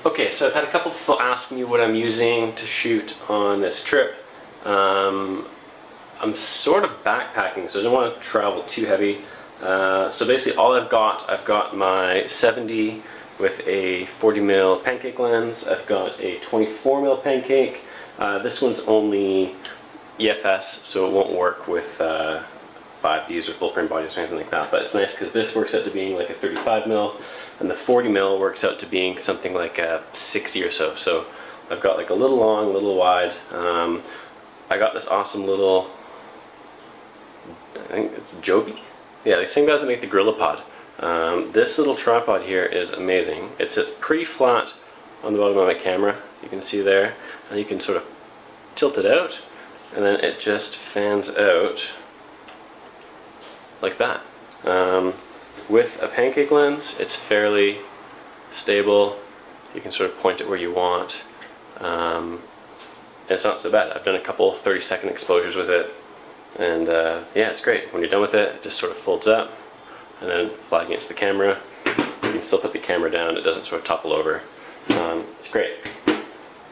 Okay, so I've had a couple people ask me what I'm using to shoot on this trip. I'm sort of backpacking, so I don't want to travel too heavy. So basically all I've got my 70 with a 40mm pancake lens. I've got a 24mm pancake. This one's only EFS, so it won't work with 5Ds or full frame bodies or anything like that, but it's nice because this works out to being like a 35mm, and the 40mm works out to being something like a 60 or so. So I've got like a little long, a little wide. I got this awesome little, I think it's Joby? Yeah, the same guys that make the GorillaPod. This little tripod here is amazing. It sits pretty flat on the bottom of my camera, you can see there, and you can sort of tilt it out, and then it just fans out like that. With a pancake lens, it's fairly stable. You can sort of point it where you want. And it's not so bad. I've done a couple 30-second exposures with it, and yeah, it's great. When you're done with it, it just sort of folds up and then fly against the camera. You can still put the camera down, it doesn't sort of topple over. It's great.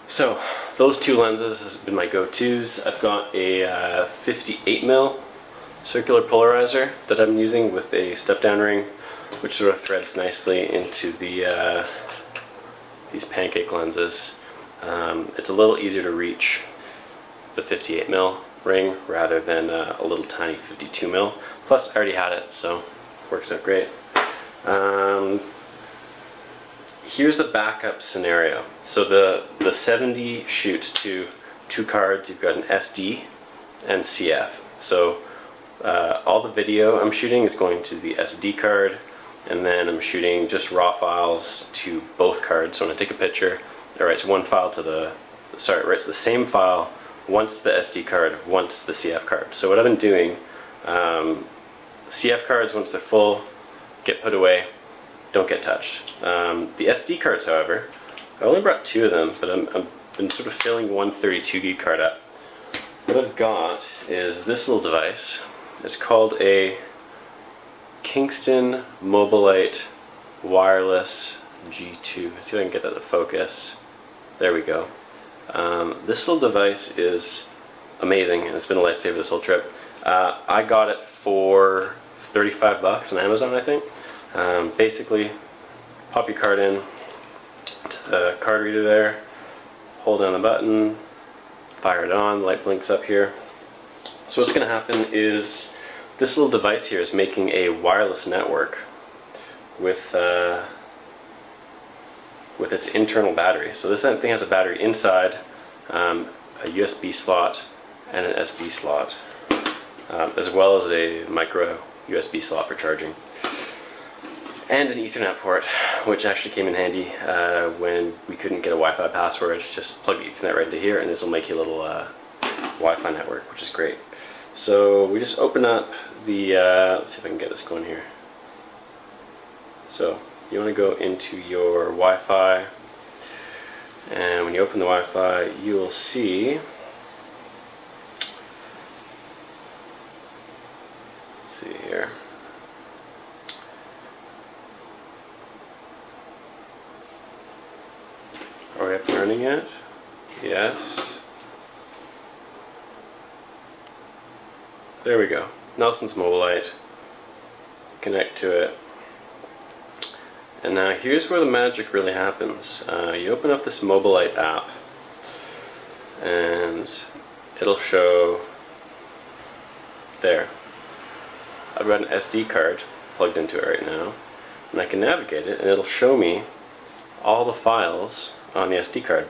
So those two lenses have been my go-tos. I've got a 58mm circular polarizer that I'm using with a step-down ring, which sort of threads nicely into the these pancake lenses. It's a little easier to reach the 58mm ring rather than a little tiny 52mm. Plus, I already had it, so it works out great. Here's the backup scenario. So the 70 shoots to two cards. You've got an SD and CF. So all the video I'm shooting is going to the SD card, and then I'm shooting just raw files to both cards. So when I take a picture, it writes one file to the, sorry, it writes the same file once the SD card, once the CF card. So what I've been doing, CF cards, once they're full, get put away, don't get touched. The SD cards, however, I only brought two of them, but I've been sort of filling one 32 gig card up. What I've got is this little device. It's called a Kingston Mobilite Wireless G2. Let's see if I can get that to focus. There we go. This little device is amazing, and it's been a lifesaver this whole trip. I got it for 35 bucks on Amazon, I think. Basically, pop your card in to the card reader there, hold down the button, fire it on, the light blinks up here. So what's going to happen is this little device here is making a wireless network with its internal battery. So this thing has a battery inside, a USB slot, and an SD slot, as well as a micro USB slot for charging, and an Ethernet port, which actually came in handy when we couldn't get a Wi-Fi password. Just plug the Ethernet right into here, and this will make you a little Wi-Fi network, which is great. So we just open up the, let's see if I can get this going here. So you want to go into your Wi-Fi, and when you open the Wi-Fi, you will see, let's see here. Are we up and running yet? Yes. There we go. Nelson's Mobilite. Connect to it. And now here's where the magic really happens. You open up this Mobilite app, and it'll show there. I've got an SD card plugged into it right now, and I can navigate it, and it'll show me all the files on the SD card.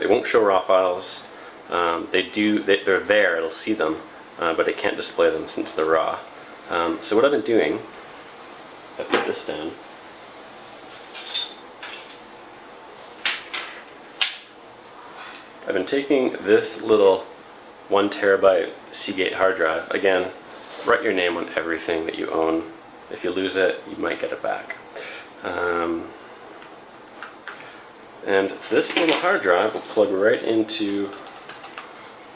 It won't show raw files. They're there, it'll see them, but it can't display them since they're raw. So what I've been doing, I put this down. I've been taking this little 1 terabyte Seagate hard drive. Again, write your name on everything that you own. If you lose it, you might get it back. And this little hard drive will plug right into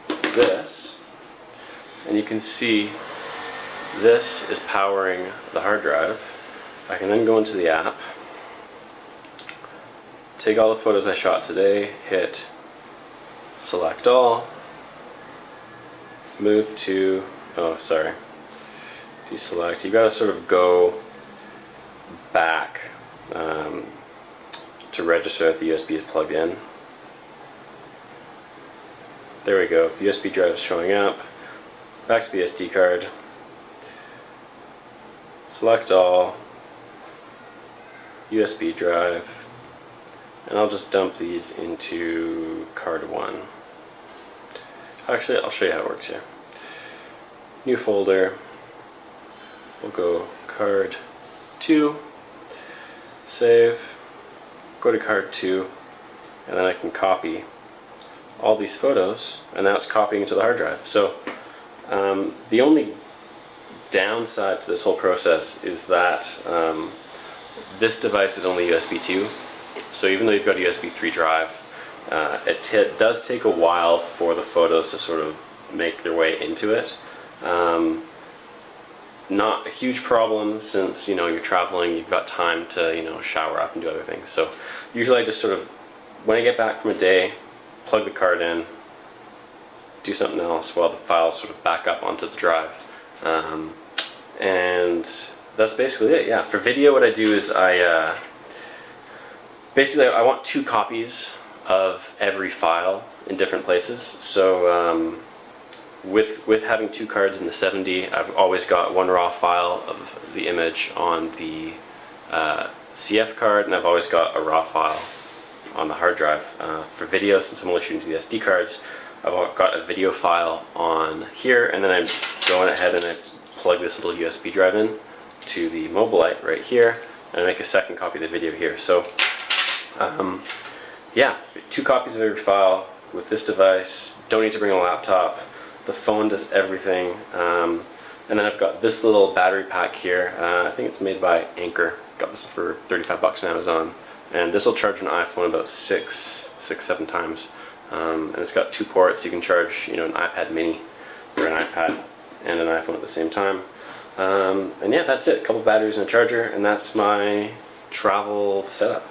this, and you can see this is powering the hard drive. I can then go into the app, take all the photos I shot today, hit select all, move to, oh sorry, deselect. You gotta sort of go back to register that the USB is plugged in. There we go, the USB drive is showing up. Back to the SD card, select all, USB drive, and I'll just dump these into card 1. Actually, I'll show you how it works here. New folder, we'll go card 2, save, go to card 2, and then I can copy all these photos, and now it's copying into the hard drive. So the only downside to this whole process is that this device is only USB 2, so even though you've got a USB 3 drive, it does take a while for the photos to sort of make their way into it. Not a huge problem since you're traveling, you've got time to shower up and do other things. So usually I just sort of, when I get back from a day, plug the card in, do something else while the files sort of back up onto the drive. And that's basically it. Yeah, for video what I do is I want 2 copies of every file in different places. So with having 2 cards in the 70, I've always got one raw file of the image on the CF card, and I've always got a raw file on the hard drive. For video, since I'm only shooting to the SD cards, I've got a video file on here, and then I'm going ahead and I plug this little USB drive in to the Mobileye right here, and I make a second copy of the video here. So yeah, 2 copies of every file with this device. Don't need to bring a laptop. The phone does everything. And then I've got this little battery pack here. I think it's made by Anker. Got this for 35 bucks on Amazon. And this will charge an iPhone about 7 times. And it's got 2 ports. You can charge an iPad mini or an iPad and an iPhone at the same time. And yeah, that's it. A couple batteries and a charger, and that's my travel setup.